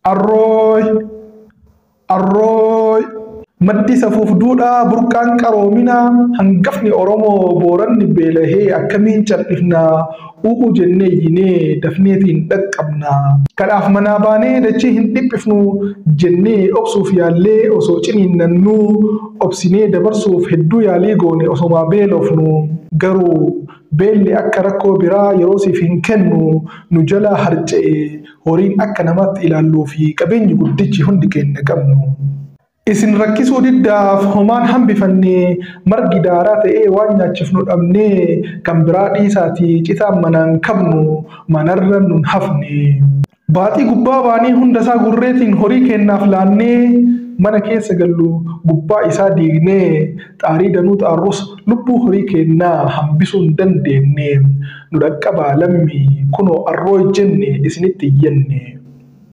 Arroy, arroy. Maddi safuuf duudhaa burqaan qaroominaa hangafni Oromoo booranni beelahee akkamiin cal'ifnaa u'uu jennee yinee dafneetiin dhaqqabnaa. Kadhaaf manaa baanee dachee hin dhiphifnu jennee obsuuf yaallee osoo ciniinnannuu obsinee dabarsuuf hedduu yaalii goone osomaa beelofnu garuu beelli akka rakkoo biraa yeroo siif hin kennu nu jalaa harca'e horiin akka namatti ilaalluu fi qabeenyi guddichi hundi keenya qabnu. Isin rakkisuu diddaaf homaan hambifannee margi daaraa ta'ee waan nyaachifnu dhabnee kan biraa dhiisaatii citaan manaan qabnu manarra nun hafne. Baaxii gubbaa baanii hundasaa gurreetiin horii kennaaf laannee mana keessa gallu gubbaa isaa diignee xaarii danuu xaarrus lubbuu horii kennaa hambisuu hin dandeenye. Nu dhaqqabaa lammii kunoo arrooy jenne isinitti iyyenne.